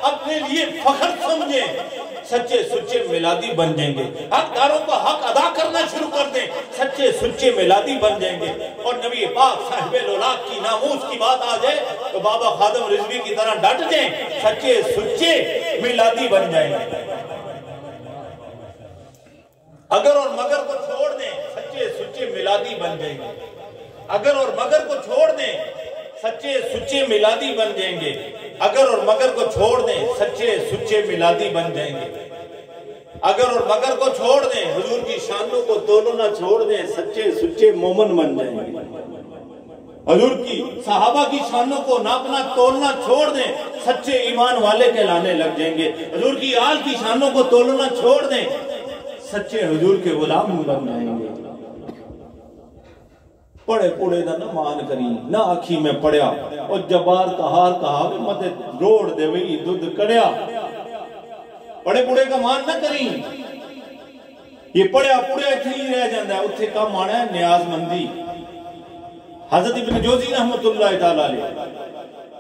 اپنے لیے فخر سمجھیں، سچے سچے میلادی بن جائیں گے۔ حقداروں کا حق ادا کرنا شروع کر دیں، سچے سچے میلادی بن جائیں گے۔ اور نبی پاک صاحب لولاک کی ناموس کی بات آ جائے تو بابا خادم رضوی کی طرح ڈٹ جائیں، سچے سچے میلادی بن جائیں گے۔ اگر اور مگر کو چھوڑ دیں، سچے سچے میلادی بن جائیں گے۔ اگر اور مگر کو چھوڑ دیں، سچے سچے میلادی بن جائیں گے۔ اگر اور مگر کو چھوڑ دیں، سچے سچے میلادی بن جائیں گے۔ اگر اور مگر کو چھوڑ دیں، حضور کی شانوں کو تولنا چھوڑ دیں، سچے سچے مومن بن جائیں گے۔ حضور کی صحابہ کی شانوں کو ناپنا تولنا چھوڑ دیں، سچے ایمان والے کہلانے لگ جائیں گے۔ حضور کی آل کی شانوں کو تولنا چھوڑ دیں، سچے حضور کے غلام بن جائیں گے۔ پڑے پڑے نہ مان کری نہ آکھی میں پڑیا، اور جبار کہار کہا وے مت روڑ دے وئی دودھ کڑیا۔ پڑے پڑے کا مان نہ کری، یہ پڑیا پڑیا اتنی رہ جاندہ ہے، اتھے کا مانا ہے نیاز مندی۔ حضرت ابن جوزی رحمت اللہ تعالیٰ علیہ،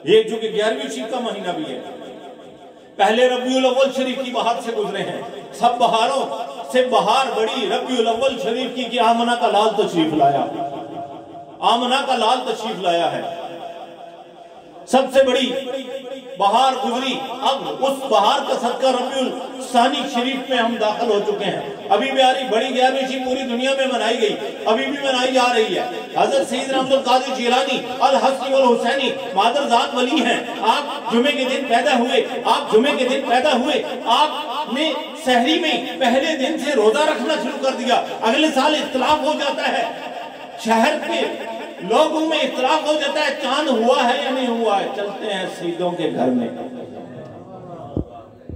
یہ جو کہ 11ویں شریف کا مہینہ بھی ہے، پہلے ربیع الاول شریف کی بہار سے گزرے ہیں۔ سب بہاروں سے بہار بڑی ربیع الاول شریف کی کہ آمنہ کا لال تشریف لایا، آمنہ کا لال تشریف لایا ہے۔ سب سے بڑی بہار گزری، اب اس بہار کا صدقہ ربیع الثانی شریف میں ہم داخل ہو چکے ہیں۔ ابھی بھی بڑی 11ویں شریف پوری دنیا میں منائی گئی، ابھی بھی منائی جا رہی ہے۔ حضرت سیدنا عبد القادر جیلانی الحسنی والحسینی مادر ذات ولی ہیں۔ آپ جمعے کے دن پیدا ہوئے، آپ جمعے کے دن پیدا ہوئے، آپ نے سحری میں پہلے دن سے روزہ رکھنا شروع کر دیا۔ اگلے سال اختلاف ہو جاتا ہے، شہر کے لوگوں میں اختلاف ہو جاتا ہے، چاند ہوا ہے یا نہیں ہوا ہے، چلتے ہیں سیدوں کے گھر میں۔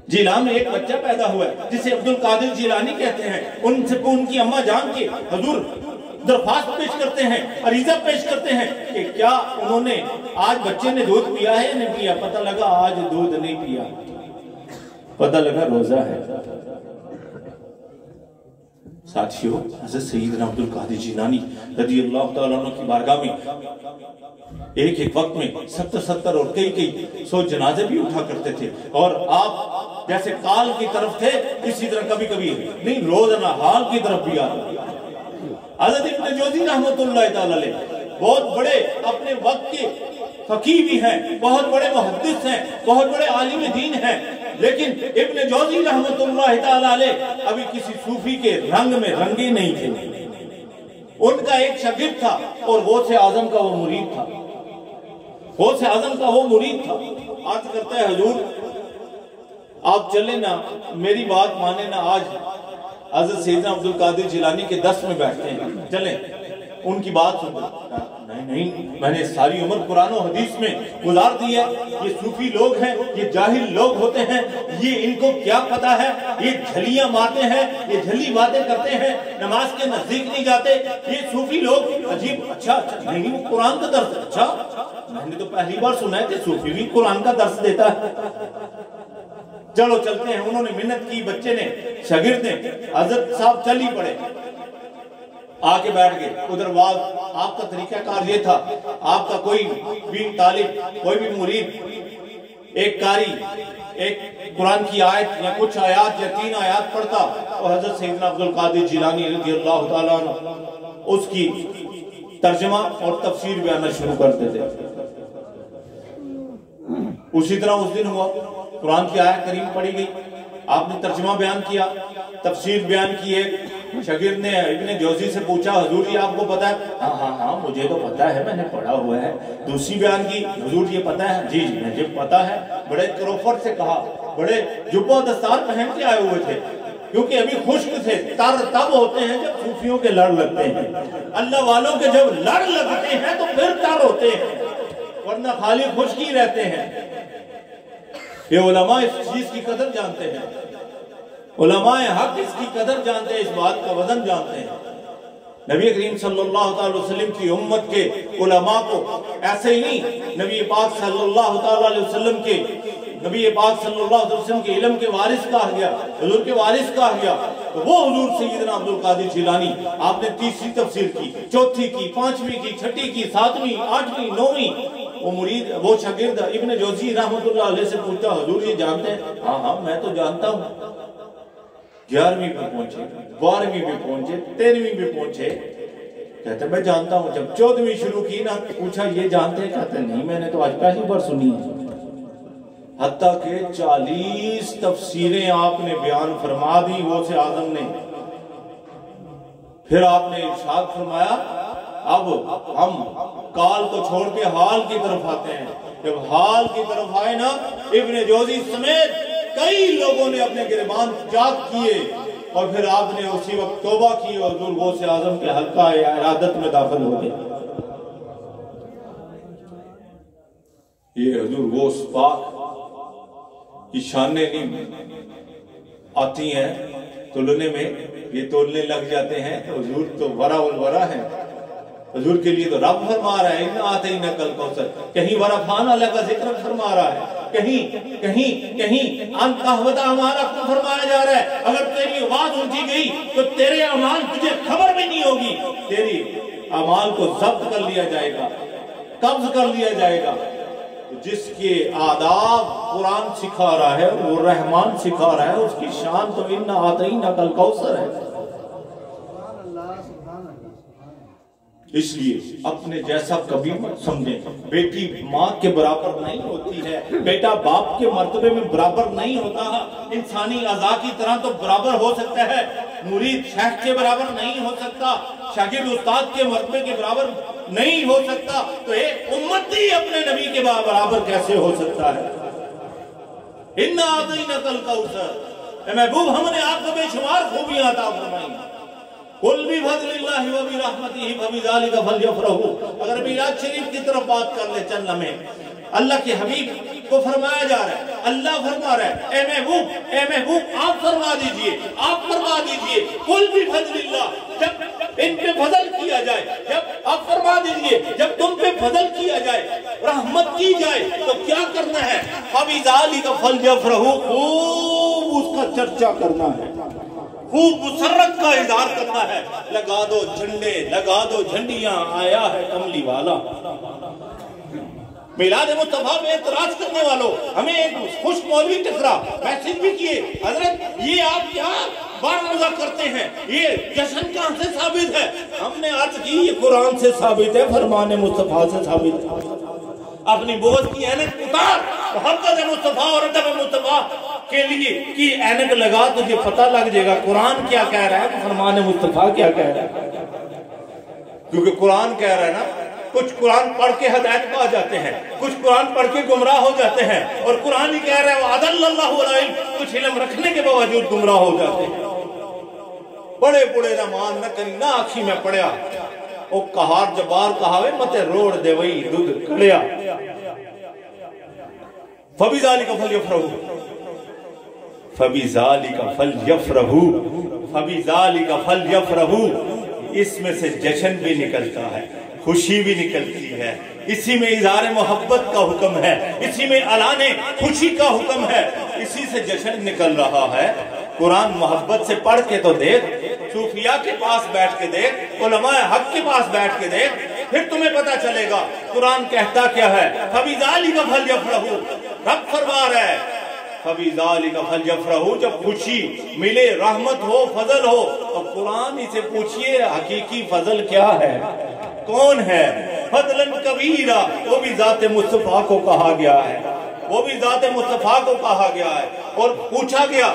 جیلان میں ایک بچہ پیدا ہوا ہے جسے عبد القادر جیلانی کہتے ہیں۔ ان سے ان کی اماں جان کے حضور درخواست پیش کرتے ہیں، عریضہ پیش کرتے ہیں کہ کیا انہوں نے آج بچے نے دودھ پیا ہے یا نہیں پیا؟ پتہ لگا آج دودھ نہیں پیا، پتہ لگا روزہ ہے۔ ساتھیو، حضرت سیدنا عبد القادر جیلانی رضی اللہ تعالیٰ عنہ کی بارگاہ میں ایک ایک وقت میں 70 اور کئی 100 جنازے بھی اٹھا کرتے تھے، اور آپ جیسے کال کی طرف تھے اسی طرح کبھی کبھی نہیں روزانہ حال کی طرف بھی آتے۔ حضرت ابن جوزی رحمت اللہ تعالیٰ علیہ بہت بڑے اپنے وقت کے فقیہ بھی ہیں، بہت بڑے محدث ہیں، بہت بڑے عالم دین ہیں، لیکن ابن جوزی رحمت اللہ تعالیٰ علیہ ابھی کسی صوفی کے رنگ میں رنگے نہیں تھے۔ ان کا ایک شاگرد تھا اور غوث اعظم کا وہ مرید تھا، غوث اعظم کا وہ مرید تھا۔ آج کرتا ہے حضور آپ چلیں نا، میری بات مانیں نا، آج حضرت سیدنا عبد القادر جیلانی کے درس میں بیٹھتے ہیں، چلیں ان کی بات سنیں۔ نہیں، میں نے ساری عمر قرآن و حدیث میں گزار دی ہے، یہ صوفی لوگ ہیں، یہ جاہل لوگ ہوتے ہیں، یہ ان کو کیا پتا ہے، یہ جھلیاں مارتے ہیں، یہ جھلی باتیں کرتے ہیں، نماز کے نزدیک نہیں جاتے، یہ صوفی لوگ عجیب۔ اچھا نہیں، وہ قرآن کا درس، اچھا میں نے تو پہلی بار سنا ہے کہ صوفی بھی قرآن کا درس دیتا ہے، چلو چلتے ہیں۔ انہوں نے منت کی، بچے نے، شاگرد نے، حضرت صاحب چل ہی پڑے، آکے بیٹھ گئے۔ ادھر واز آپ کا طریقہ کار یہ تھا، آپ کا کوئی بھی طالب، کوئی بھی مرید ایک قاری ایک قرآن کی آیت یا کچھ آیات یا 3 آیات پڑھتا، اور حضرت سیدنا عبد القادر جیلانی رضی اللہ تعالیٰ عنہ اس کی ترجمہ اور تفسیر بیانہ شروع کرتے تھے۔ اسی طرح اس دن ہوا، قرآن کی آیت کریم پڑھی گئی، آپ نے ترجمہ بیان کیا، تفسیر بیان کی۔ ایک شاگرد نے ابن جوزی سے پوچھا، حضور جی آپ کو پتا ہے؟ ہاں مجھے تو پتا ہے، میں نے پڑھا ہوا ہے۔ دوسری بیان کی، حضور یہ پتا ہے؟ جی مجھے پتا ہے۔ بڑے کروفر سے کہا، بڑے جبہ دستار پہن کے آئے ہوئے تھے، کیونکہ ابھی خشک تھے۔ تر تب ہوتے ہیں جب صوفیوں کے لڑ لگتے ہیں، اللہ والوں کے جب لڑ لگتے ہیں تو پھر تر ہوتے ہیں، ورنہ خالی خشک ہی رہتے ہیں۔ یہ علماء اس چیز کی قدر جانتے ہیں، علماء حق اس کی قدر جانتے ہیں، اس بات کا وزن جانتے ہیں۔ نبی کریم صلی اللہ علیہ وسلم کی امت کے علماء کو ایسے ہی نہیں، نبی پاک صلی اللہ علیہ وسلم کے علم کے وارث کہا گیا، حضور کے وارث کہا گیا۔ تو وہ حضور سیدنا عبد القادر جیلانی، آپ نے 3ری تفسیر کی، 4تھی کی، 5ویں کی، 6ٹھی کی، 7ویں، 8ویں، 9ویں، وہ مرید وہ شاگرد ابن جوزی رحمتullah علیہ سے پوچھتا حضور یہ جانتے ہیں؟ ہاں میں تو جانتا ہوں۔ 11ویں پہ پہنچے، 12ویں پہ پہنچے، 13ویں پہ پہنچے، کہتے میں جانتا ہوں۔ جب 14ویں شروع کی نا پوچھا یہ جانتے ہیں؟ کہتے نہیں میں نے تو آج پہلی بار سنی ہے۔ حتیٰ کہ 40 تفسیریں آپ نے بیان فرما دی غوث اعظم نے۔ پھر آپ نے ارشاد فرمایا اب ہم کال کو چھوڑ کے حال کی طرف آتے ہیں۔ جب حال کی طرف آئے نا ابن جوزی سمیت کئی لوگوں نے اپنے گریبان چاک کیے اور پھر آپ نے اسی وقت توبہ کی اور حضور غوث اعظم کے حلقہ ارادت میں داخل ہو گئے۔ یہ حضور غوث پاک کی شانیں آتی ہیں تولنے میں، یہ تولنے لگ جاتے ہیں تو حضور تو ورا الورا ہے۔ حضور کے لیے تو رب فرما رہا ہے اِنَّا أَعْطَيْنَاكَ الْكَوْثَرَ، کہیں ورفعنا لَكَ ذِكْرَكَ فرما رہا ہے، کہیں ان تہوت اعمالکم فرمایا جا رہا ہے۔ اگر تیری آواز اونچی گئی تو تیرے اعمال تجھے خبر بھی نہیں ہوگی، تیری اعمال کو ضبط کر لیا جائے گا، قبض کر لیا جائے گا۔ جس کے آداب قرآن سکھا رہا ہے وہ رحمان سکھا رہا ہے، اس کی شان تو اِنَّا أَعْطَيْنَاكَ الْكَوْثَرَ ہے۔ اس لیے اپنے جیسا کبھی مت سمجھیں۔ بیٹی ماں کے برابر نہیں ہوتی ہے، بیٹا باپ کے مرتبے میں برابر نہیں ہوتا۔ انسانی اعضاء کی طرح تو برابر ہو سکتا ہے، مرید شیخ کے برابر نہیں ہو سکتا، شاگرد استاد کے مرتبے کے برابر نہیں ہو سکتا، تو ایک امتی اپنے نبی کے برابر کیسے ہو سکتا ہے؟ اِنَّا أَعْطَيْنَاكَ الْكَوْثَرَ، اے محبوب ہم نے آپ کو بے شمار خوبیاں عطا فرمائی۔ قُلْ بِفَضْلِ اللَّهِ وَبِرَحْمَتِهِ فَبِذَلِكَ فَلْيَفْرَحُوا۔ اگر میراج شریف کی طرف بات کر لے چند لمحے، اللہ کے حبیب کو فرمایا جا رہا ہے، اللہ فرما رہا ہے اے محبوب آپ فرما دیجئے، آپ فرما دیجئے قُلْ بِفَضْلِ اللَّهِ، جب ان پہ فضل کیا جائے، جب آپ فرما دیجئے جب تم پہ فضل کیا جائے، رحمت کی جائے تو کیا کرنا ہے؟ فَبِذَلِكَ فَلْيَفْرَحُوا، خوب اس کا چرچا کرنا ہے، خوب مسرت کا اظہار کرنا ہے۔ لگا دو جھنڈے، لگا دو جھنڈیاں، آیا ہے کملی والا۔ میلاد مصطفیٰ میں اعتراض کرنے والوں، ہمیں ایک خوش مولوی ٹکرا، میسج بھی کیے، حضرت یہ آپ کیا بار روزہ کرتے ہیں، یہ جشن کہاں سے ثابت ہے؟ ہم نے عرض کی یہ قرآن سے ثابت ہے، فرمان مصطفیٰ سے ثابت ہے۔ اپنی بغض کی اینک اتار، محبت مصطفیٰ اور ادب مصطفیٰ کے لیے کی اینک لگا، تجھے پتہ لگ جائے گا قرآن کیا کہہ رہا ہے، فرمان مصطفیٰ کیا کہہ رہا ہے۔ کیونکہ قرآن کہہ رہا ہے نا، کچھ قرآن پڑھ کے ہدایت پا جاتے ہیں، کچھ قرآن پڑھ کے گمراہ ہو جاتے ہیں، اور قرآن ہی کہہ رہا ہے وَعَدَلَّ اللَّهُ الْعِلْمِ، کچھ علم رکھنے کے باوجود گمراہ ہو جاتے ہیں۔ بڑے بڑے نہ مان نہ کری نہ آنکھی میں پڑیا، او کہار جبار کہاوے متے روڑ دے وہی دودھ کڑیا۔ فَبِذَلِكَ فَلْيَفْرَحُوا، فَبِذَلِكَ فَلْيَفْرَحُوا، فَبِذَلِكَ فَلْيَفْرَحُوا، اس میں سے جشن بھی نکلتا ہے، خوشی بھی نکلتی ہے، اسی میں اظہار محبت کا حکم ہے، اسی میں اعلان خوشی کا حکم ہے، اسی سے جشن نکل رہا ہے۔ قرآن محبت سے پڑھ کے تو دیکھ، صوفیاء کے پاس بیٹھ کے دیکھ، علماء حق کے پاس بیٹھ کے دیکھ، پھر تمہیں پتا چلے گا قرآن کہتا کیا ہے۔ فَبِذَلِكَ فَلْيَفْرَحُوا، رب فرما رہا ہے فَبِذَلِكَ فَلْيَفْرَحُوا، جب خوشی ملے، رحمت ہو، فضل ہو، تو قرآن اسے پوچھئے حقیقی فضل کیا ہے، کون ہے؟ فضلاً کبیرہ، وہ بھی ذات مصطفیٰ کو کہا گیا ہے، وہ بھی ذات مصطفیٰ کو کہا گیا ہے، اور پوچھا گیا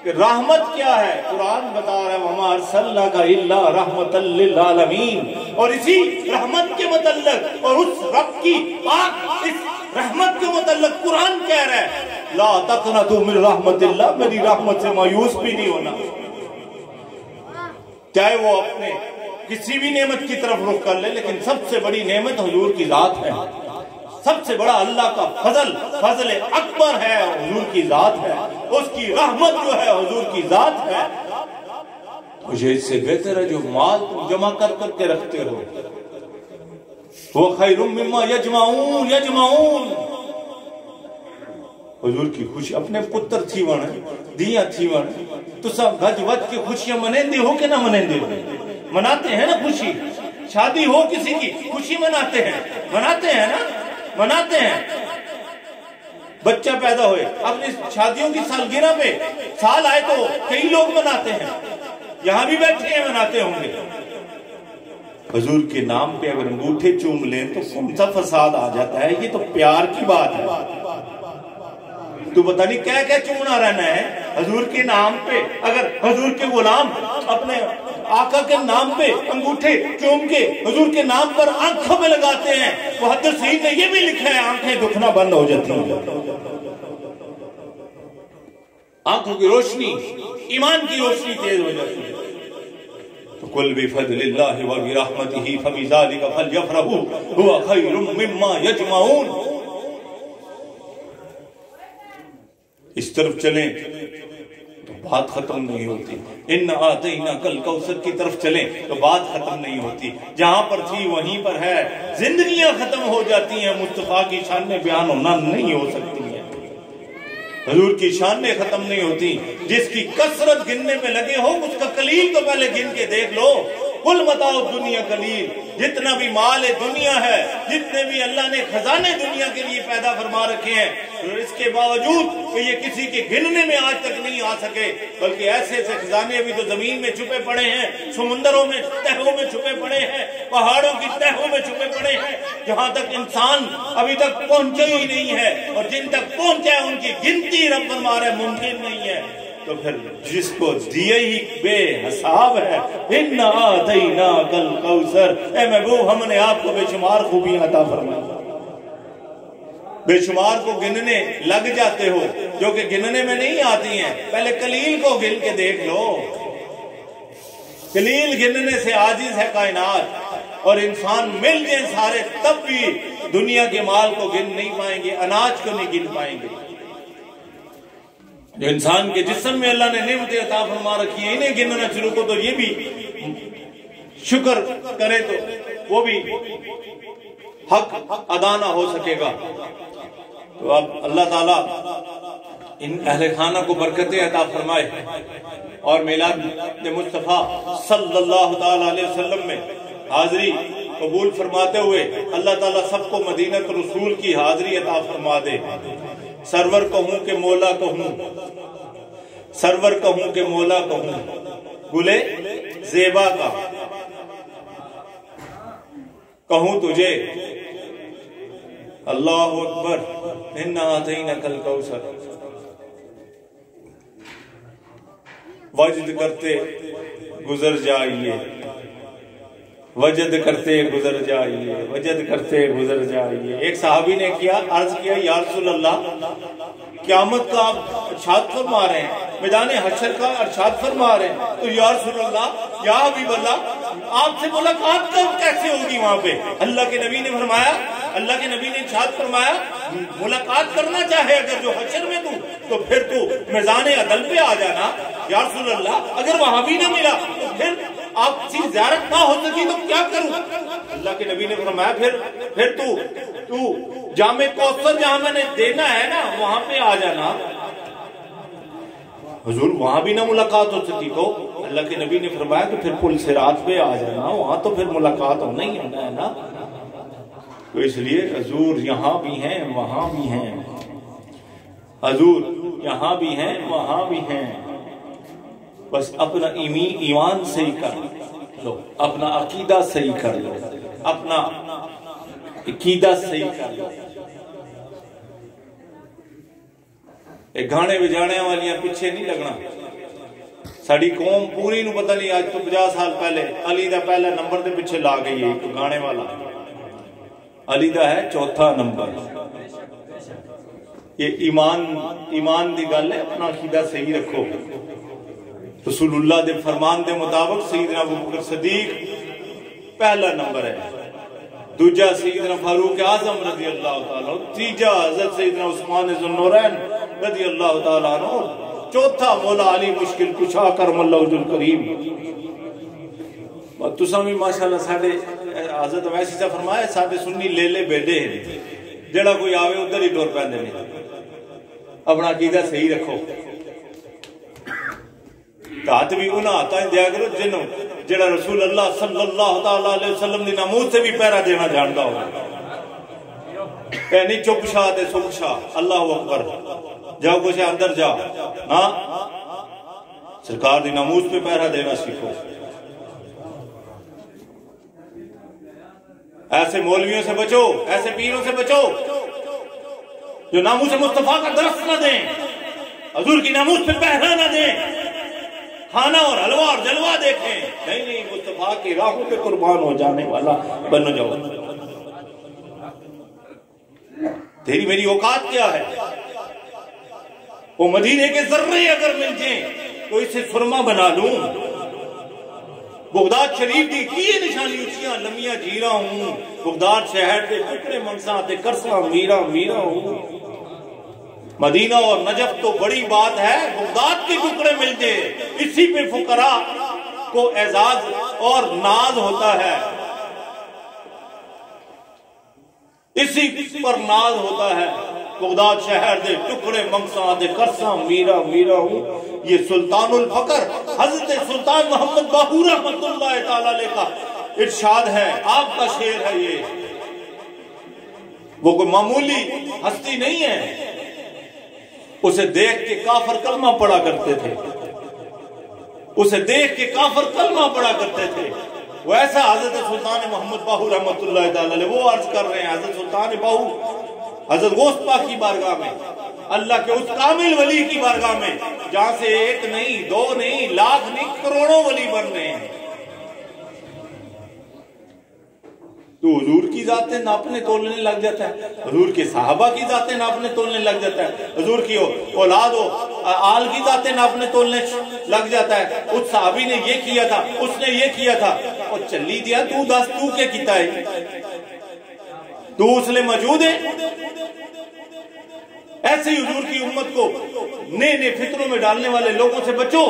کہ رحمت کیا ہے؟ قرآن بتا رہا ہے وَمَا أَرْسَلْنَاكَ إِلَّا رَحْمَةً لِّلْعَالَمِينَ، اور اسی رحمت کے متعلق اور اس رب کی پاک اس رحمت کے متعلق قرآن کہہ رہا ہے لا تقنطوا من رحمت اللہ، میری رحمت سے مایوس بھی نہیں ہونا، چاہے وہ اپنے کسی بھی نعمت کی طرف رخ کر لے، لیکن سب سے بڑی نعمت حضور کی ذات ہے، سب سے بڑا اللہ کا فضل اکبر ہے حضور کی ذات ہے، اس کی رحمت جو ہے حضور کی ذات ہے۔ مجھے اس سے بہتر ہے جو مال تم جمع کر کر کے رکھتے ہو، وہ خیر مما یجمعون، حضور کی خوشی اپنے پتر تھی وڑ دیاں تھی وڑ، تو سب گھج وج کی خوشیاں منیندے ہو کہ نہ منیندے ہو؟ مناتے ہیں نا خوشی، شادی ہو کسی کی خوشی مناتے ہیں، مناتے ہیں نا، مناتے ہیں۔ بچہ پیدا ہوئے، اپنی شادیوں کی سالگرہ پہ سال آئے تو کئی لوگ مناتے ہیں، یہاں بھی بیٹھے ہیں مناتے ہوں گے۔ حضور کے نام پہ اگر انگوٹھے چوم لیں تو کون سا فساد آ جاتا ہے؟ یہ تو پیار کی بات ہے۔ تو پتہ نہیں کیا کیا چومنا رہنا ہے حضور کے نام پہ۔ اگر حضور کے غلام اپنے آقا کے نام پہ انگوٹھے چوم کے حضور کے نام پر آنکھوں میں لگاتے ہیں، محدثین نے یہ بھی لکھا ہے آنکھیں دکھنا بند ہو جاتی ہیں، آنکھوں کی روشنی، ایمان کی روشنی تیز ہو جاتی ہے۔ تو قل بفضل اللہ وبرحمتہ فبذلک فلیفرحوا هو خیر مما یجمعون۔ اس طرف چلیں تو بات ختم نہیں ہوتی، ان آتیناک الکوثر کی طرف چلیں تو بات ختم نہیں ہوتی، جہاں پر تھی وہیں پر ہے، زندگیاں ختم ہو جاتی ہیں، مصطفیٰ کی شان بیان ہونا نہیں ہو سکتی ہے، حضور کی شانیں ختم نہیں ہوتی۔ جس کی کثرت گننے میں لگے ہو اس کا قلیل تو پہلے گن کے دیکھ لو۔ کل متاع دنیا قلیل، جتنا بھی مال دنیا ہے، جتنے بھی اللہ نے خزانے دنیا کے لیے پیدا فرما رکھے ہیں، اس کے باوجود کہ یہ کسی کے گننے میں آج تک نہیں آ سکے، بلکہ ایسے ایسے خزانے ابھی تو زمین میں چھپے پڑے ہیں، سمندروں میں تہوں میں چھپے پڑے ہیں، پہاڑوں کی تہوں میں چھپے پڑے ہیں، جہاں تک انسان ابھی تک پہنچے ہی نہیں ہے، اور جن تک پہنچا ہے ان کی گنتی رب فرما رہا ہے ممکن نہیں ہے۔ تو پھر جس کو دیے ہی بے حساب ہے، اِنَّا آتَيْنَاكَ الْكَوْثَرَ، اے محبوب ہم نے آپ کو بے شمار خوبیاں عطا فرمائی، بے شمار کو گننے لگ جاتے ہو جو کہ گننے میں نہیں آتی ہیں، پہلے قلیل کو گن کے دیکھ لو۔ قلیل گننے سے عاجز ہے کائنات، اور انسان مل جائیں سارے تب بھی دنیا کے مال کو گن نہیں پائیں گے، اناج کو نہیں گن پائیں گے۔ جو انسان کے جسم میں اللہ نے نعمتیں عطا فرما رکھی ہیں، انہیں گننا شروع کو تو یہ بھی شکر کرے تو وہ بھی حق ادا نہ ہو سکے گا۔ تو اب اللہ تعالیٰ ان اہل خانہ کو برکتیں عطا فرمائے، اور میلاد مصطفیٰ صلی اللہ تعالیٰ علیہ وسلم میں حاضری قبول فرماتے ہوئے اللہ تعالیٰ سب کو مدینہ رسول کی حاضری عطا فرما دے۔ سرور کہوں کہ مولا کہوں، سرور کہوں کہ مولا کہوں، گلے زیبا کا کہوں تجھے، اللہ اکبر، اِنَّا آتَيْنَاكَ الْكَوْثَرَ۔ وجد کرتے گزر جائیے، وجد کرتے گزر جائیے، وجد کرتے گزر جائیے۔ ایک صحابی نے عرض کیا یا رسول اللہ، قیامت کا آپ ارشاد فرما رہے ہیں، میدان حشر کا ارشاد فرما رہے ہیں، تو یا رسول اللہ، یا حبیب اللہ، آپ سے ملاقات کب کیسے ہوگی وہاں پہ؟ اللہ کے نبی نے فرمایا، اللہ کے نبی نے ارشاد فرمایا، ملاقات کرنا چاہے اگر جو حشر میں تو پھر تو میدان عدل پہ آ جانا یا رسول اللہ، اگر وہاں بھی نہ ملا تو پھر آپ کی زیارت نہ ہو سکی تو کیا کروں؟ اللہ کے نبی نے فرمایا پھر تو جامع کوثر جہاں میں نے دینا ہے نا وہاں پہ آ جانا۔ حضور وہاں بھی نہ ملاقات ہو سکی تو اللہ کے نبی نے فرمایا کہ پھر پل صراط پہ آ جانا، وہاں تو پھر ملاقات ہونا ہی ہونا ہے نا۔ تو اس لیے حضور یہاں بھی ہیں وہاں بھی ہیں، حضور یہاں بھی ہیں وہاں بھی ہیں، بس اپنا ایمان صحیح کر لو، اپنا عقیدہ صحیح کر لو، اپنا عقیدہ صحیح کر لو۔ ایک گانے بجانے والیاں پیچھے نہیں لگنا۔ ساری قوم پوری نو پتہ نہیں آج تو 50 سال پہلے علی دا پہلا نمبر دے پیچھے لا گئی ہے، تو گانے والا علی دا ہے 4تھا نمبر۔ یہ ایمان دی گل ہے، اپنا عقیدہ صحیح رکھو۔ رسول اللہ دے فرمان دے مطابق سیدنا ابوبکر صدیق پہلا نمبر ہے، دوجا سیدنا فاروق اعظم رضی اللہ تعالیٰ، تیجا حضرت سیدنا عثمان ذو النورین رضی اللہ تعالیٰ عنہ، چوتھا مولا علی مشکل کشا کرم اللہ وجہ الکریم۔ اور تساں بھی ماشاءاللہ ساڑھے حضرت ویسی سے فرمایا ساڑھے سنی لے لے بیٹے ہیں، جڑا کوئی آوے ادھر ہی دور پہنے نہیں۔ اپنا عقیدہ صحیح رکھو، تحت بھی انہاں آتا ہے دیا کرو جنہوں جڑا رسول اللہ صلی اللہ علیہ وسلم دی ناموس سے بھی پیرا دینا جانتا ہوگا۔ نہیں چپ شاہ دے سکھ شاہ اللہ اکبر جاؤ کچھ اندر جا نا سرکار دی ناموس پہ پہرا دینا سیکھو. ایسے مولویوں سے بچو, ایسے پیروں سے بچو جو ناموس مصطفیٰ کا درس نہ دیں, حضور کی ناموس پہ پہرا نہ دیں, کھانا اور حلوہ اور جلوہ دیکھیں. نہیں مصطفیٰ کی راہوں پہ قربان ہو جانے والا بن جاؤ. تیری میری اوقات کیا ہے؟ وہ مدینے کے ذرے اگر مل جائیں تو اسے سرما بنا لوں. بغداد شریف دی کیے نشانی اچھیاں لمیاں جیرا ہوں, بغداد شہر دے ٹکڑے منساں تے کرساں میرا ہوں. مدینہ اور نجف تو بڑی بات ہے, بغداد کے ٹکڑے مل جائے اسی پہ فقراء کو اعزاز اور ناز ہوتا ہے, اسی پر ناز ہوتا ہے. بغداد شہر دے ٹکڑے منساں دے کرساں میرا ہوں. یہ سلطان الفقر حضرت سلطان محمد باہو رحمت اللہ تعالی علیہ کا ارشاد ہے, آپ کا شعر ہے یہ. وہ کوئی معمولی ہستی نہیں ہے, اسے دیکھ کے کافر کلمہ پڑھا کرتے تھے, اسے دیکھ کے کافر کلمہ پڑھا کرتے تھے. وہ ایسا حضرت سلطان محمد باہو رحمت اللہ تعالی علیہ وہ عرض کر رہے ہیں, حضرت سلطان باہو حضرت غوث پاک کی بارگاہ میں, اللہ کے اس کامل ولی کی بارگاہ میں جہاں سے ایک نہیں دو نہیں لاکھ نہیں کروڑوں ولی بن رہے ہیں. تو حضور کی ذاتیں ناپنے تولنے لگ جاتا ہے, حضور کے صحابہ کی ذاتیں ناپنے تولنے لگ جاتا ہے, حضور کی اولاد و آل کی ذاتیں ناپنے تولنے لگ جاتا ہے. اس صحابی نے یہ کیا تھا, اس نے یہ کیا تھا, اور چلی دیا تو دس تو کیا کیتا ہے, تو اس لئے موجود ہے. ایسے ہی حضور کی امت کو نئے فطروں میں ڈالنے والے لوگوں سے بچو.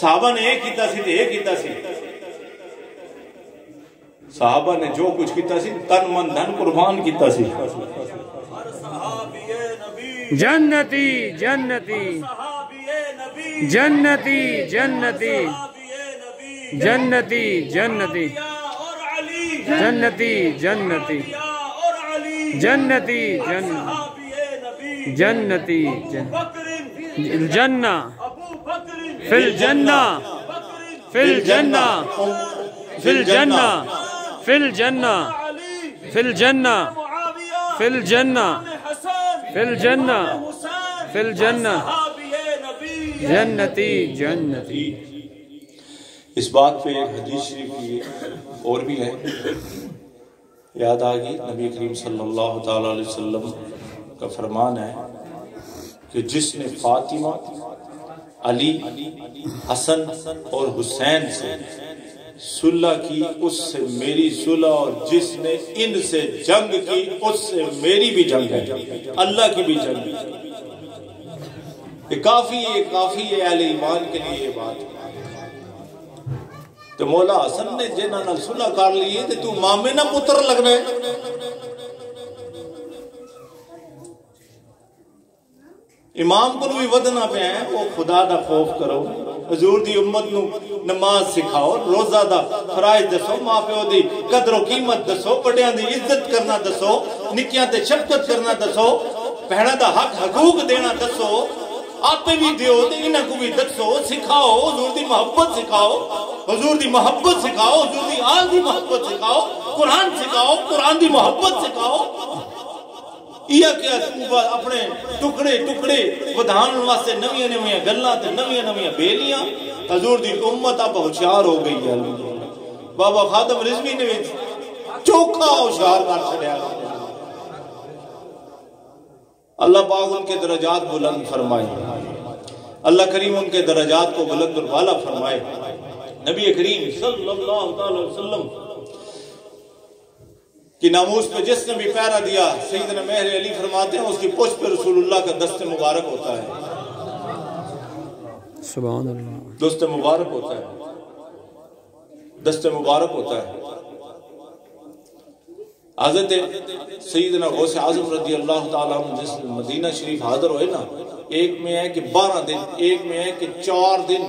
صحابہ نے ایک کیتا سی تو ایک کیتا سی, صحابہ نے جو کچھ کیتا سی تن من دھن قربان کیتا سی. جنتی جنتی جنتی جنتی جنتی جنتی جنتی جنتی جنتی جنتی الجنہ فی الجنہ فی الجنہ فی الجنہ فی الجنہ فی الجنہ فی الجنہ فی الجنہ فی الجنہ جنتی جنتی. اس بات پہ ایک حدیث شریف کی اور بھی ہے, یاد آگی نبی کریم صلی اللہ تعالیٰ علیہ وسلم کا فرمان ہے کہ جس نے فاطمہ, علی, حسن اور حسین سے صلح کی اس سے میری صلح, اور جس نے ان سے جنگ کی اس سے میری بھی جنگ ہے, اللہ کی بھی جنگ ہے. یہ کافی ہے اہل ایمان کے لیے یہ بات. تو مولا حسن نے جنہاں نال صلح کر لیے تے تو مامے نہ پتر لگنا ہے. امام کو بھی ودنا پہ ہے, وہ خدا دا خوف کرو, حضور دی امت نو نماز سکھاؤ, روزہ دا فرائض دسو, ماں پیو دی قدر و قیمت دسو, بڑیاں دی عزت کرنا دسو, نکیاں تے شفقت کرنا دسو, بہناں دا حق حقوق دینا دسو, آپ بھی دیو تے انہاں کو بھی دسو, سکھاؤ, حضور دی محبت سکھاؤ, حضور دی محبت سکھاؤ, حضور دی آل دی محبت سکھاؤ, قرآن سکھاؤ, قرآن دی محبت سکھاؤ. یہ کیا اپنے ٹکڑے ودھان واسطے نویاں گلاں تے نویاں بیلیاں. حضور دی امت اب ہوشیار ہو گئی ہے. بابا خادم رضوی نے چوکھا ہوشیار کر چھڑیا. اللہ پاک ان کے درجات بلند فرمائے, اللہ کریم ان کے درجات کو بلند اور والا فرمائے. نبی کریم صلی اللہ علیہ وسلم کی ناموس پہ جس نے بھی پیرا دیا, سیدنا مہر علی فرماتے ہیں اس کی پشت پہ رسول اللہ کا دست مبارک ہوتا ہے. سبحان اللہ. دست مبارک ہوتا ہے, دست مبارک ہوتا ہے. حضرت سیدنا غوث اعظم رضی اللہ تعالیٰ عنہ جس مدینہ شریف حاضر ہوئے نا, ایک میں ہے کہ 12 دن, ایک میں ہے کہ 4 دن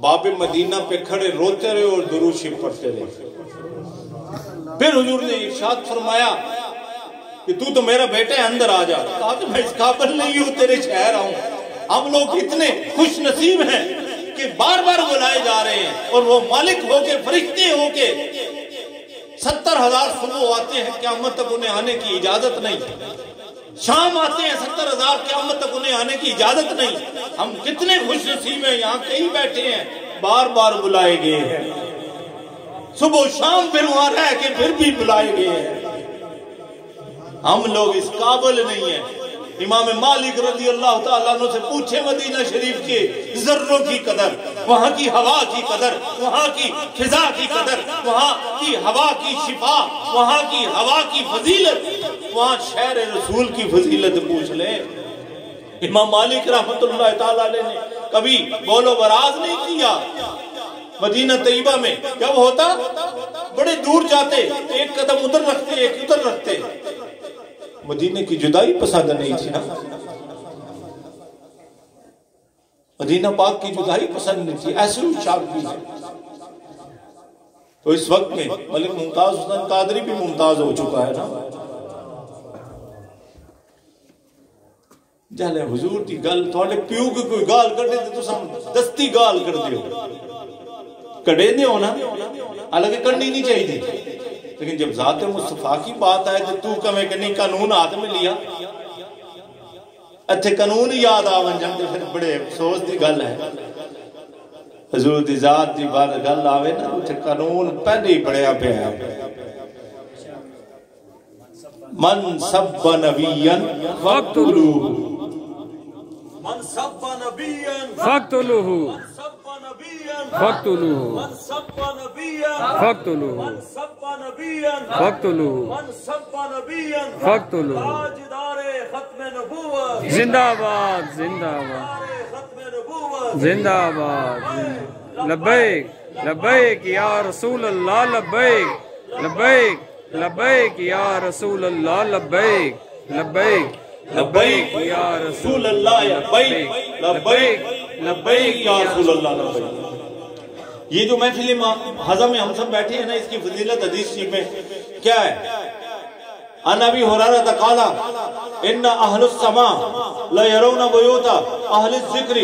باب مدینہ پہ کھڑے روتے رہے اور درود شریف پڑھتے رہے. پھر حضور نے ارشاد فرمایا کہ تو میرا بیٹا ہے، اندر آ جا. کہا کہ میں اس قابل نہیں ہوں تیرے شہر آؤں. ہم لوگ اتنے خوش نصیب ہیں کہ بار بار بلائے جا رہے ہیں، اور وہ مالک ہو کے، فرشتے ہو کے 70,000 صبح آتے ہیں، قیامت تک انہیں آنے کی اجازت نہیں. شام آتے ہیں 70,000، قیامت تک انہیں آنے کی اجازت نہیں. ہم کتنے خوش نصیب ہیں، یہاں کئی بیٹھے ہیں، بار بار بلائے گئے ہیں. صبح و شام پھر وہاں رہ کے پھر بھی بلائے گئے ہیں. ہم لوگ اس قابل نہیں ہیں. امام مالک رضی اللہ تعالیٰ عنہ سے پوچھے مدینہ شریف کے ذروں کی قدر، وہاں کی ہوا کی قدر، وہاں کی فضا کی قدر، وہاں کی ہوا کی شفا، وہاں کی ہوا کی فضیلت، وہاں شہر رسول کی فضیلت پوچھ لیں. امام مالک رحمت اللہ تعالیٰ علیہ نے کبھی بول و براز نہیں کیا. مدینہ طیبہ میں کیا وہ ہوتا، بڑے دور جاتے، ایک قدم ادھر رکھتے ایک ادھر رکھتے. مدینہ کی جدائی پسند نہیں تھی نا، مدینہ پاک کی جدائی پسند نہیں تھی. ایسے ہی شاعری ہے. تو اس وقت میں ملک ممتاز حسین قادری بھی ممتاز ہو چکا ہے نا. جہلے حضور دی گل تھوڑے پیو کی کوئی گال کر دے تو سم دستی گال کر دیو کڑے دے ہونا، حالانکہ کرنی نہیں چاہیے تھی. لیکن جب ذات مصطفیٰ کی بات آئے تو کمیں کہ نہیں قانون ہاتھ میں لیا، اتھے قانون یاد آون جن پھر بڑے افسوس دی گل ہے. حضور دی ذات دی بات گل آوے نا اتھے قانون پہلے ہی پڑھیا پہ ہے. من سب نبیًا فاقتلوہ، من سب نبیًا فاقتلوہ، فاقتلوہ، من سب نبیًا فاقتلوہ، من سب نبیًا فاقتلوہ، من سب نبیًا فاقتلوہ. تاجدار ختم نبوت، زندہ آباد، زندہ آباد، ختم نبوت، زندہ آباد. لبیک لبیک یا رسول اللہ، لبیک لبیک لبیک یا رسول اللہ، لبیک لبیک لبیک یا رسول اللہ، لبیک لبیک لبیک یا رسول اللہ لبیک. یہ جو محفل ہضم میں ہم سب بیٹھے ہیں نا، اس کی فضیلت حدیث شریف میں کیا ہے؟ عن ابی ہریرہ قال ان اہل السماء لا يرون بیوت اہل الذکر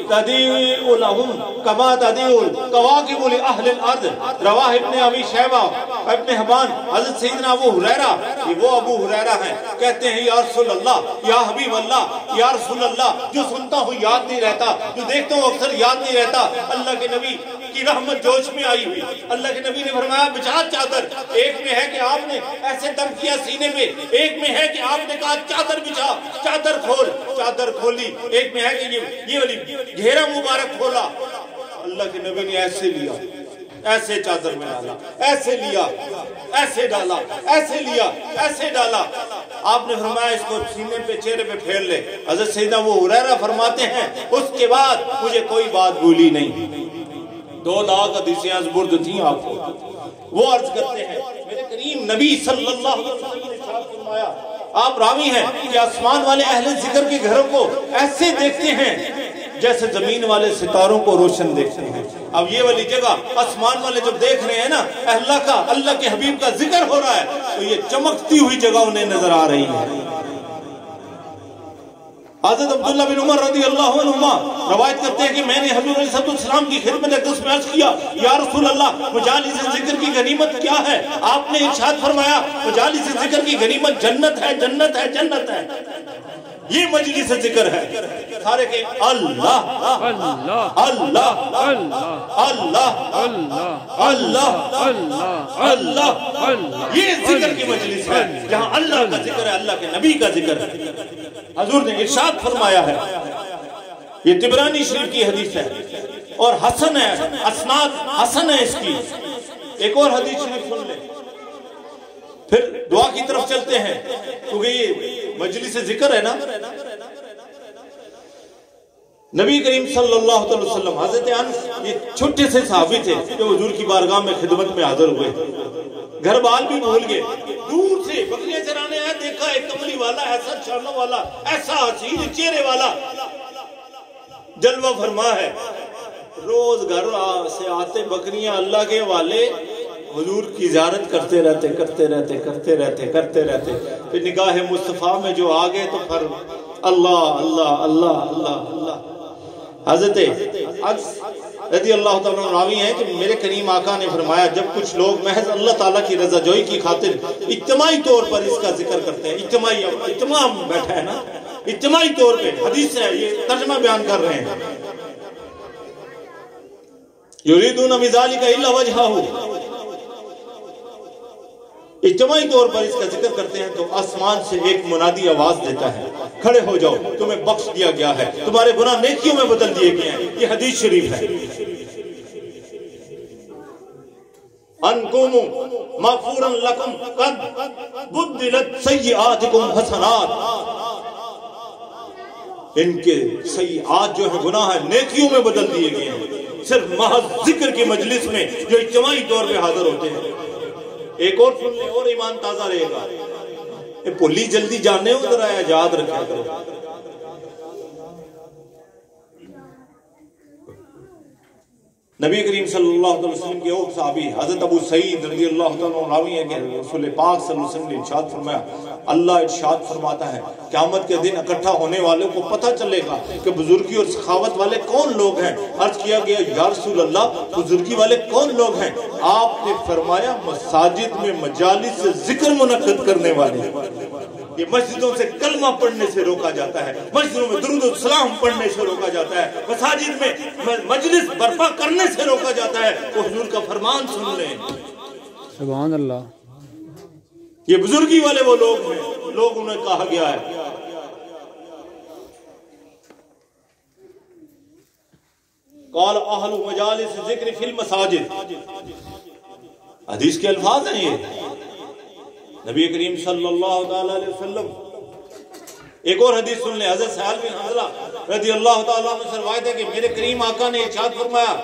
تضیء لهم کما تضیء الکواکب لاہل الارض. رواہ ابن ابی شیبہ ابن حبان. حضرت سیدنا ابو ہریرہ، یہ وہ ابو ہریرہ ہیں، کہتے ہیں یا رسول اللہ، یا حبیب اللہ، یا رسول اللہ، جو سنتا ہوں یاد نہیں رہتا، جو دیکھتا ہوں اکثر یاد نہیں رہتا. اللہ کے نبی کی رحمت جوش میں آئی ہوئی. اللہ کے نبی نے فرمایا بچھا چادر. ایک میں ہے کہ آپ نے ایسے دم کیا سینے میں، ایک میں ہے کہ آپ نے کہا چادر بچھا، چادر کھول، چادر کھولی. ایک میں ہے کہ یہ والی گھیرا مبارک کھولا. اللہ کے نبی نے ایسے لیا، ایسے چادر میں ڈالا، ایسے لیا، ایسے ڈالا، ایسے لیا، ایسے ڈالا. آپ نے فرمایا اس کو سینے پہ چہرے پہ پھیر لے. حضرت سیدنا ابو ہریرہ فرماتے ہیں اس کے بعد مجھے کوئی بات بھولی نہیں. 2 لاکھ حدیثیں ازبرد تھیں آپ کو. وہ عرض کرتے ہیں میرے کریم نبی صلی اللہ علیہ وسلم نے ارشاد فرمایا، آپ راوی ہیں کہ آسمان والے اہل ذکر کے گھروں کو ایسے دیکھتے ہیں جیسے زمین والے ستاروں کو روشن دیکھتے ہیں. اب یہ والی جگہ آسمان والے جب دیکھ رہے ہیں نا اللہ کا، اللہ کے حبیب کا ذکر ہو رہا ہے، تو یہ چمکتی ہوئی جگہ انہیں نظر آ رہی ہے. حضرت عبداللہ بن عمر رضی اللہ عنہما روایت کرتے ہیں کہ میں نے حضور علیہ السلام کی خدمت اقدس میں عرض کیا، یا رسول اللہ مجالس ذکر کی غنیمت کیا ہے؟ آپ نے ارشاد فرمایا مجالس ذکر کی غنیمت جنت ہے، جنت ہے، جنت ہے. یہ مجلس ذکر ہے. سارے کہ اللہ اللہ اللہ اللہ اللہ اللہ اللہ اللہ اللہ. یہ ذکر کی مجلس ہے جہاں اللہ کا ذکر ہے، اللہ کے نبی کا ذکر ہے. حضور نے ارشاد فرمایا ہے، یہ طبرانی شریف کی حدیث ہے اور حسن ہے، اسناد حسن ہے اس کی. ایک اور حدیث شریف سن لیں پھر دعا کی طرف چلتے ہیں، کیونکہ یہ مجلس ذکر ہے نا. نبی کریم صلی اللہ علیہ وسلم حضرت انس یہ چھوٹے سے صحابی تھے جو حضور کی بارگاہ میں خدمت میں حاضر ہوئے. گھر بال بھی بھول گئے، دور سے بکریاں چرانے آیا، دیکھا ایک کملی والا، ایسا شانوں والا، ایسا حسین چہرے والا. جلوہ فرما ہے. روز گھر سے آتے بکریاں اللہ کے والے حضور کی زیارت کرتے رہتے کرتے رہتے کرتے رہتے کرتے رہتے. پھر نگاہ مصطفیٰ میں جو آ گئے تو پھر اللہ اللہ اللہ اللہ اللہ. حضرت انس رضی اللہ تعالیٰ عنہ راوی ہیں کہ میرے کریم آقا نے فرمایا جب کچھ لوگ محض اللہ تعالیٰ کی رضا جوئی کی خاطر اجتماعی طور پر اس کا ذکر کرتے ہیں, اجتماع بیٹھا ہے نا, اجتماعی طور پہ حدیث ہے, یہ ترجمہ بیان کر رہے ہیں, یریدون بذالک الا وجہہ, اجتماعی طور پر اس کا ذکر کرتے ہیں تو آسمان سے ایک منادی آواز دیتا ہے, کھڑے ہو جاؤ, تمہیں بخش دیا گیا ہے, تمہارے گناہ نیکیوں میں بدل دیے گئے ہیں. یہ حدیث شریف ہے. انکم مغفورا لکم قد بدلت سیئاتکم حسنات, ان کے سیئات جو ہیں گناہ ہیں نیکیوں میں بدل دیے گئے ہیں صرف محض ذکر کی مجلس میں جو اجتماعی طور پہ حاضر ہوتے ہیں. ایک اور سن لیں اور ایمان تازہ رہے گا. پولی جلدی جانے ہو ذرا یاد رکھا کرو. نبی کریم صلی اللہ علیہ وسلم کے اور صحابی حضرت ابو سعید رضی اللہ تعالیٰ عنہ راوی ہیں کہ رسول پاک صلی اللہ علیہ وسلم نے ارشاد فرمایا, اللہ ارشاد فرماتا ہے قیامت کے دن اکٹھا ہونے والوں کو پتہ چلے گا کہ بزرگی اور سخاوت والے کون لوگ ہیں. عرض کیا گیا یا رسول اللہ بزرگی والے کون لوگ ہیں؟ آپ نے فرمایا مساجد میں مجالس سے ذکر منعقد کرنے والے. یہ مسجدوں سے کلمہ پڑھنے سے روکا جاتا ہے, مسجدوں میں درود و سلام پڑھنے سے روکا جاتا ہے, مساجد میں مجلس برپا کرنے سے روکا جاتا ہے. تو حضور کا فرمان سن لیں, سبحان اللہ. یہ بزرگی والے وہ لوگ ہیں, لوگ انہیں کہا گیا ہے. قال اہل مجالس ذکر فی المساجد, حدیث کے الفاظ ہیں یہ. نبی کریم صلی اللہ علیہ وسلم. ایک اور حدیث سن لیں, حضرت سہل بن حنظلہ رضی اللہ تعالیٰ عنہ سے روایت ہے کہ میرے کریم آقا نے ارشاد فرمایا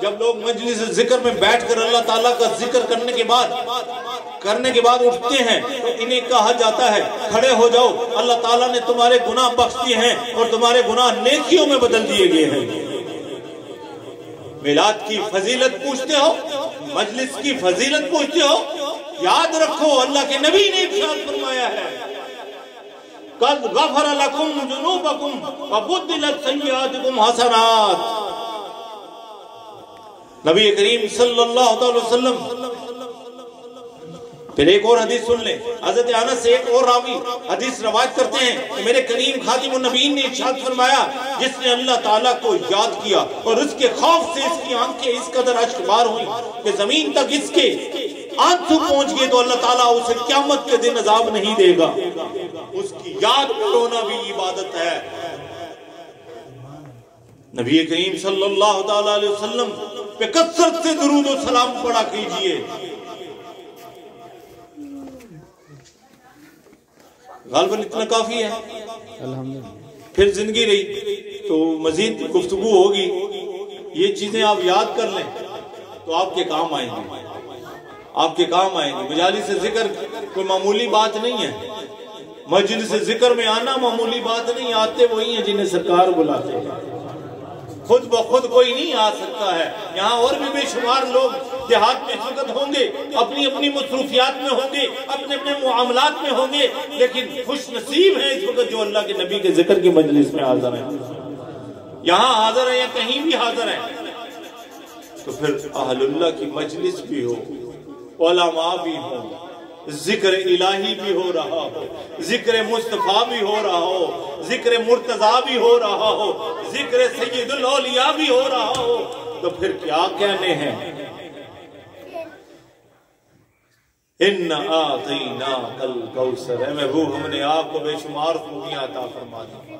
جب لوگ مجلس ذکر میں بیٹھ کر اللہ تعالیٰ کا ذکر کرنے کے بعد اٹھتے ہیں تو انہیں کہا جاتا ہے کھڑے ہو جاؤ, اللہ تعالیٰ نے تمہارے گناہ بخش دیے ہیں اور تمہارے گناہ نیکیوں میں بدل دیے گئے ہیں. میلاد کی فضیلت پوچھتے ہو, مجلس کی فضیلت پوچھتے ہو, یاد رکھو اللہ کے نبی نے ارشاد فرمایا ہے قد غفر لکم ذنوبکم وبدلت سیئاتکم حسنات. نبی کریم صلی اللہ علیہ وسلم. پھر ایک اور حدیث سن لیں, حضرت انس سے ایک اور راوی حدیث روایت کرتے ہیں کہ میرے کریم خاتم النبیین نے ارشاد فرمایا جس نے اللہ تعالیٰ کو یاد کیا اور اس کے خوف سے اس کی آنکھیں اس قدر اشکبار ہوئی کہ زمین تک اس کے آنسو پہنچ گئے تو اللہ تعالیٰ اسے قیامت کے دن عذاب نہیں دے گا. اس کی یاد رونا بھی عبادت ہے. نبی کریم صلی اللہ علیہ وسلم پہ کثرت سے درود و سلام پڑھا کیجئے. غالباً اتنا کافی ہے, الحمدللہ. پھر زندگی رہی تو مزید گفتگو ہوگی. یہ چیزیں آپ یاد کر لیں تو آپ کے کام آئیں گے, آپ کے کام آئیں گے. مجالس ذکر کوئی معمولی بات نہیں ہے, مجلس ذکر میں آنا معمولی بات نہیں. آتے وہی ہیں جنہیں سرکار بلاتے ہیں, خود بخود کوئی نہیں آ سکتا ہے. یہاں اور بھی بے شمار لوگ دیہات میں اس وقت ہوں گے, اپنی اپنی مصروفیات میں ہوں گے, اپنے اپنے معاملات میں ہوں گے, لیکن خوش نصیب ہیں اس وقت جو اللہ کے نبی کے ذکر کی مجلس میں حاضر ہیں. یہاں حاضر ہیں یا کہیں بھی حاضر ہیں. تو پھر اہل اللہ کی مجلس بھی ہو, علماء بھی ہو, ذکر الہی بھی ہو رہا ہو, ذکر مصطفیٰ بھی ہو رہا ہو, ذکر مرتضیٰ بھی ہو رہا ہو, ذکر سید الاولیاء بھی ہو رہا ہو, تو پھر کیا کہنے ہیں. اِنَّا أَعْطَيْنَاكَ الْكَوْثَرَ, اے محبوب ہم نے آپ کو بے شمار خوبیاں عطا فرما دی.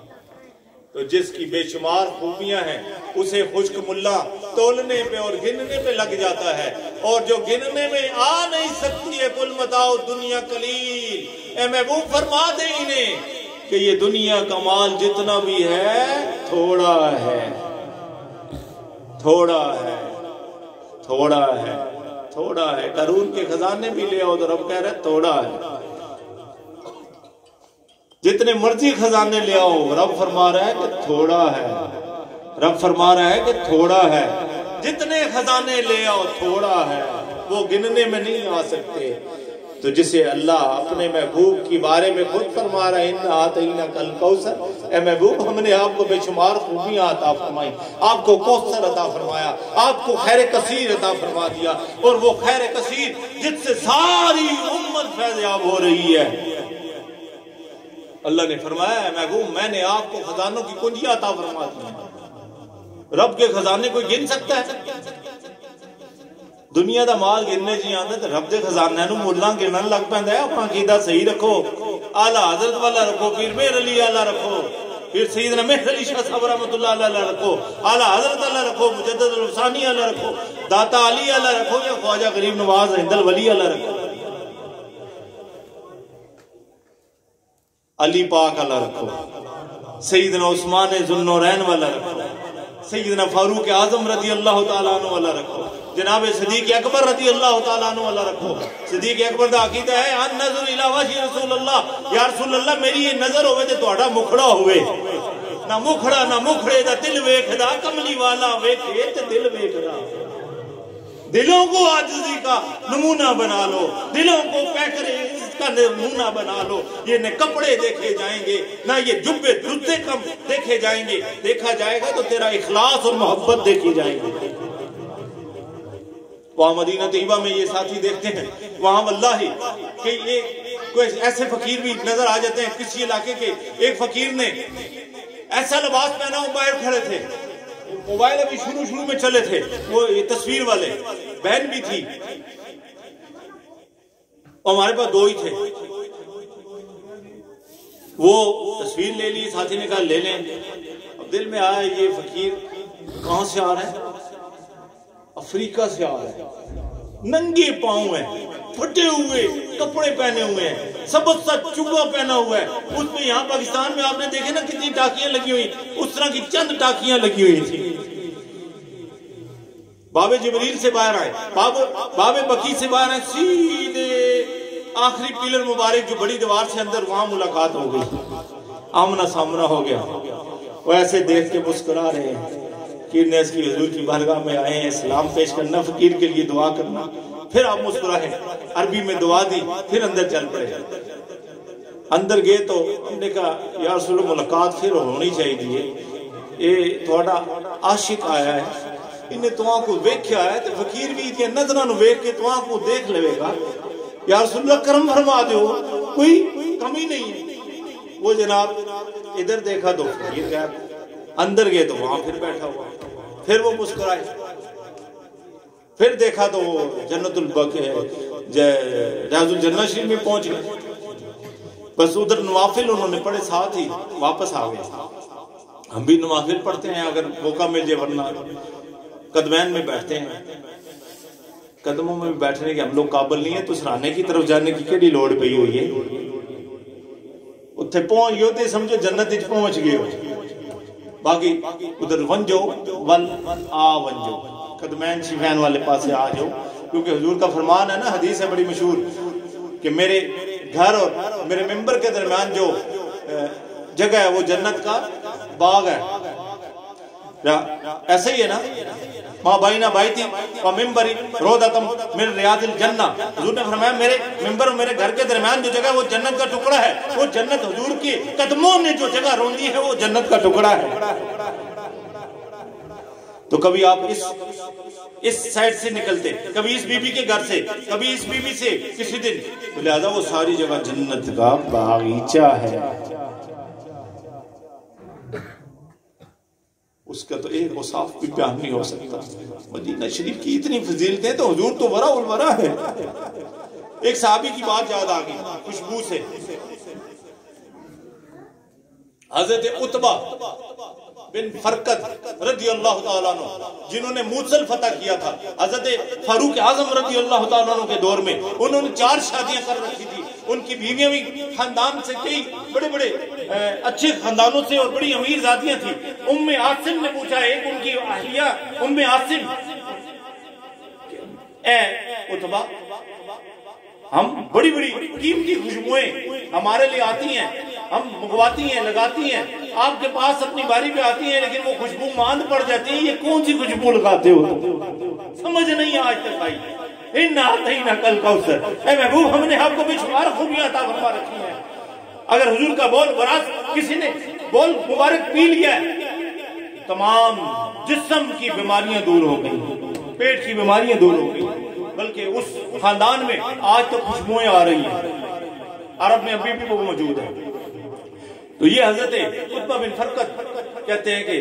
تو جس کی بے شمار خوبیاں ہیں اسے خشک ملا تولنے پہ اور گننے پہ لگ جاتا ہے, اور جو گننے میں آ نہیں سکتی ہے کل متاع دنیا قلیل. اے محبوب فرما دے انہیں کہ یہ دنیا کا مال جتنا بھی ہے تھوڑا ہے, تھوڑا ہے, تھوڑا ہے, تھوڑا ہے. قارون کے خزانے بھی لے آؤ تو رب کہہ رہے تھوڑا ہے. جتنے مرضی خزانے لے آؤ رب فرما رہا ہے کہ تھوڑا ہے, رب فرما رہا ہے کہ تھوڑا ہے. جتنے خزانے لے آؤ تھوڑا ہے, وہ گننے میں نہیں آ سکتے. تو جسے اللہ اپنے محبوب کی بارے میں خود فرما رہا ہے اِنَّا آتَيْنَاكَ الْكَوْثَرَ، اے محبوب ہم نے آپ کو بے شمار خوبیاں عطا فرمائی، آپ کو کوثر عطا فرمایا، آپ کو خیر کثیر عطا فرما دیا، اور وہ خیر کثیر جس سے ساری امت فیض یاب ہو رہی ہے۔ اللہ نے فرمایا ہے محبوب میں نے آپ کو خزانوں کی کنجیاں عطا فرما دی۔ رب کے خزانے کوئی گن سکتا ہے؟ دنیا دا مال گننے جی آندے تو رب دے خزانے نو مولاں گنن لگ پیندا ہے۔ اپنا عقیدہ صحیح رکھو، اعلی حضرت والا رکھو، پیر مہر علی والا رکھو، پھر سیدنا مہر علی شاہ صاحب رحمۃ اللہ علیہ رکھو، اعلی حضرت والا رکھو، مجدد الفسانی والا رکھو، داتا علی والا رکھو، یا خواجہ غریب نواز ہند الولی والا رکھو، علی پاک والا رکھو، سیدنا عثمان ذو النورین والا رکھو، سیدنا فاروق اعظم رضی اللہ تعالیٰ عنہ والا رکھو، جناب صدیق اکبر رضی اللہ تعالیٰ عنہ والا رکھو۔ صدیق اکبر دا عقیدہ ہے ان نظر الی وجہ رسول اللہ، یا رسول اللہ میری یہ نظر ہوئے تے تہاڈا مکھڑا ہوئے، نہ مکھڑا نہ مکھڑے دا دل ویکھدا، کملی والا ویکھے تے دل ویکھدا۔ دلوں کو عاجزی کا نمونہ بنا لو، دلوں کو پیکرے کا نمونہ بنا لو۔ یہ نہ کپڑے دیکھے جائیں گے، نہ یہ جبے جوتے کم دیکھے جائیں گے، دیکھا جائے گا تو تیرا اخلاص اور محبت دیکھی جائے گی۔ وہاں مدینہ طیبہ میں یہ ساتھی دیکھتے ہیں، وہاں واللہ کہ یہ کوئی ایسے فقیر بھی نظر آ جاتے ہیں کسی علاقے کے۔ ایک فقیر نے ایسا لباس پہنا ہو، باہر کھڑے تھے، موبائل ابھی شروع میں چلے تھے، وہ تصویر والے، بہن بھی تھی، اور ہمارے پاس دو ہی تھے۔ وہ تصویر لے لی، ساتھی نے کہا لے لیں۔ اب دل میں آیا یہ فقیر کہاں سے آ رہا ہے؟ افریقہ سے آ رہا ہے، ننگے پاؤں ہیں، پھٹے ہوئے کپڑے پہنے ہوئے ہیں، سبز سا چوبا پہنا ہوا ہے، اس میں یہاں پاکستان میں آپ نے دیکھے نا کتنی ٹاکیاں لگی ہوئی، اس طرح کی چند ٹاکیاں لگی ہوئی تھی۔ باب جبریل سے باہر آئے، باب بقی سے باہر آئے، سیدھے آخری پیلر مبارک جو بڑی دیوار سے اندر، وہاں ملاقات ہو گئی، آمنا سامنا ہو گیا۔ وہ ایسے دیکھ کے مسکرا رہے ہیں۔ فقیر نے اس کی حضور کی بارگاہ میں آئے ہیں، اسلام پیش کرنا، فقیر کے لیے دعا کرنا، پھر آپ مسکرائے، عربی میں دعا دی، پھر اندر چل پڑے۔ اندر گئے تو ہم نے کہا یا رسول اللہ ملاقات پھر ہونی چاہیے، یہ تھوڑا عاشق آیا ہے، انہیں تو کو ویکھیا ہے، تو فقیر بھی اتنے نظرہ نو ویکھ کے تو کو دیکھ لے گا، یا رسول اللہ کرم فرما دو، کوئی کمی نہیں ہے۔ وہ جناب ادھر دیکھا تو فقیر گیا، اندر گئے تو وہاں پھر بیٹھا ہوا، پھر وہ مسکرائے، پھر دیکھا تو وہ جنت ریاض الجنہ شریف میں پہنچ گئے۔ بس ادھر نوافل انہوں نے پڑھے، ساتھ ہی واپس آ گئے۔ ہم بھی نوافل پڑھتے ہیں اگر موقع مل جائے، ورنہ قدمین میں بیٹھتے ہیں۔ قدموں میں بیٹھنے کے ہم لوگ قابل نہیں ہیں، تو سرانے کی طرف جانے کی کیڑی لوڑ پئی ہوئی ہے؟ اتھے پہنچ گئے ہوتے سمجھو جنت وچ پہنچ گئے ہو، باقی ادھر ونجو ول آ ونجو، قدمین شفین والے پاسے آ جاؤ، کیونکہ حضور کا فرمان ہے نا، حدیث ہے بڑی مشہور کہ میرے گھر اور میرے ممبر کے درمیان جو جگہ ہے وہ جنت کا باغ ہے۔ ایسا ہی ہے نا، ماں بائنا بائیتی و ممبری رودتم من ریاض الجنہ، حضور نے فرمایا میرے ممبر اور میرے گھر کے درمیان جو جگہ ہے وہ جنت کا ٹکڑا ہے، وہ جنت حضور کے قدموں نے جو جگہ روندی ہے وہ جنت کا ٹکڑا ہے۔ تو کبھی آپ اس سائٹ سے نکلتے، کبھی اس بی بی کے گھر سے، کبھی اس بی بی سے کسی دن، لہذا وہ ساری جگہ جنت کا باغیچہ ہے۔ اس کا تو ایک وصاف بھی بیان نہیں ہو سکتا۔ مدینہ شریف کی اتنی فضیلتیں، تو حضور تو ورا الورا ہے۔ ایک صحابی کی بات یاد آ گئی خوشبو سے، حضرت عتبہ بن فرقد رضی اللہ تعالیٰ عنہ، جنہوں نے موصل فتح کیا تھا حضرت فاروق اعظم رضی اللہ تعالیٰ عنہ کے دور میں، انہوں نے 4 شادیاں کر رکھی تھی۔ ان کی بیویاں بھی خاندان سے کئی بڑے بڑے اچھے خاندانوں سے اور بڑی امیر ذاتیاں تھیں۔ ام عاصم نے پوچھا، ایک ان کی اہلیہ ام عاصم، اے عتبہ ہم بڑی بڑی قیمتی خوشبوئیں ہمارے لیے آتی ہیں، ہم منگواتی ہیں، لگاتی ہیں، آپ کے پاس اپنی باری پہ آتی ہیں، لیکن وہ خوشبو ماند پڑ جاتی ہے، یہ کون سی خوشبو لگاتے ہو؟ سمجھ نہیں آج تک آئی۔ اِنَّا أَعْطَيْنَاكَ الْكَوْثَرَ، اے محبوب ہم نے آپ کو بے شمار خوبیاں عطا فرما رکھی ہیں۔ اگر حضور کا بول براز کسی نے بول مبارک پی لیا ہے، تمام جسم کی بیماریاں دور ہو گئی، پیٹ کی بیماریاں دور ہو گئی، بلکہ اس خاندان میں آج تو خوشبوئیں آ رہی ہیں، عرب میں ابھی بھی وہ موجود ہے۔ تو یہ حضرت عتبہ بن فرقد کہتے ہیں کہ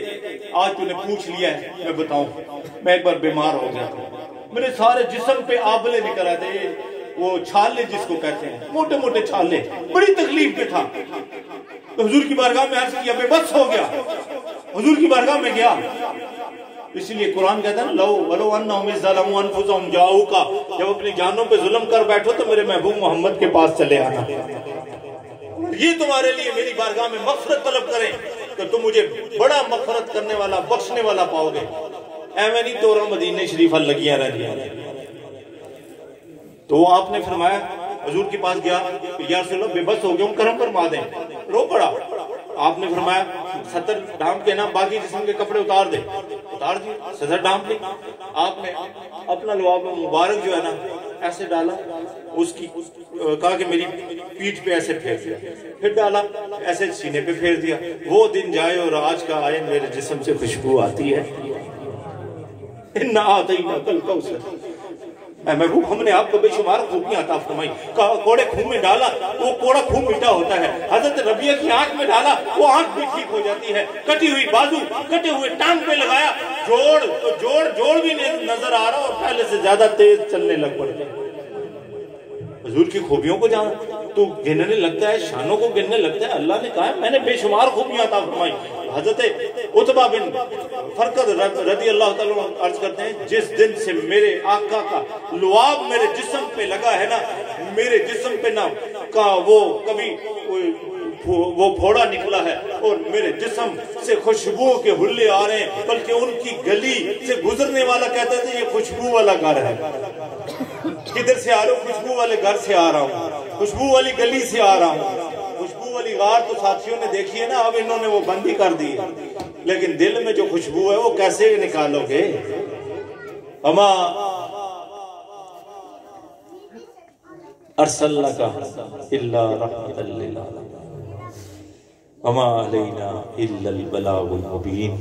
آج تو نے پوچھ لیا ہے، میں بتاؤں میں ایک بار بیمار ہو گیا تھا، میرے سارے جسم پہ آبلے نکل آتے، وہ چھالے جس کو کہتے ہیں، موٹے موٹے چھالے، بڑی تکلیف پہ تھا۔ تو حضور کی بارگاہ میں عرض کیا، بے بس ہو گیا، حضور کی بارگاہ میں گیا۔ اس لیے قرآن کہتا ہے نا، لو ولو انہم ظلموا انفسہم جاؤک، جب اپنی جانوں پہ ظلم کر بیٹھو تو میرے محبوب محمد کے پاس چلے آنا، یہ تمہارے لیے میری بارگاہ میں مغفرت طلب کریں تو تم مجھے بڑا مغفرت کرنے والا، بخشنے والا پاؤ گے۔ ایویں نہیں توڑا مدینہ شریفہ لگیاں رہ گیا۔ تو آپ نے فرمایا، حضور کے پاس گیا، یا رسول اللہ بے بس ہو گیا ہوں، کرم فرما دیں، رو پڑا۔ آپ نے فرمایا 70 ڈھانپ کے نا باقی جسم کے کپڑے اتار دے، اتار دی 70 ڈھانپ لی۔ آپ نے اپنا لعاب مبارک جو ہے نا ایسے ڈالا، اس کی کہا کہ میری پیٹھ پہ ایسے پھیر دیا، پھر ڈالا ایسے سینے پہ پھیر دیا۔ وہ دن جائے اور آج کا آئے، میرے جسم سے خوشبو آتی ہے۔ اِنَّا أَعْطَيْنَاكَ الْكَوْثَرَ، اے محبوب ہم نے آپ کو بے شمار خوبیاں عطا فرمائی۔ کوڑے خون میں ڈالا، وہ کوڑا خون میٹھا ہوتا ہے۔ حضرت ربیہ کی آنکھ میں ڈالا، وہ آنکھ بھی ٹھیک ہو جاتی ہے۔ کٹی ہوئی بازو، کٹے ہوئے ٹانگ پہ لگایا، جوڑ بھی نظر آ رہا اور پہلے سے زیادہ تیز چلنے لگ پڑتے۔ حضور کی خوبیوں کو جانا تو گننے لگتا ہے، شانوں کو گننے لگتا ہے۔ اللہ نے کہا ہے میں نے بے شمار خوبیاں عطا فرمائی۔ حضرت عتبہ بن فرقد رضی اللہ تعالیٰ عنہ عرض کرتے ہیں، جس دن سے میرے آقا کا لعاب میرے جسم پہ لگا ہے نا، میرے جسم پہ نا کا وہ کبھی وہ پھوڑا نکلا ہے اور میرے جسم سے خوشبو کے حلے آ رہے ہیں، بلکہ ان کی گلی سے گزرنے والا کہتا ہے یہ خوشبو والا گھر ہے۔ کدھر سے آ رہا ہوں؟ خوشبو والے گھر سے آ رہا ہوں، خوشبو والی گلی سے آ رہا ہوں۔ خوشبو والی غار تو ساتھیوں نے دیکھی ہے نا، اب انہوں نے وہ بندی کر دی ہے، لیکن دل میں جو خوشبو ہے وہ کیسے نکالو گے؟ اما ارسلناک الا رحمۃ للعالمین وما علینا الا البلاغ المبین۔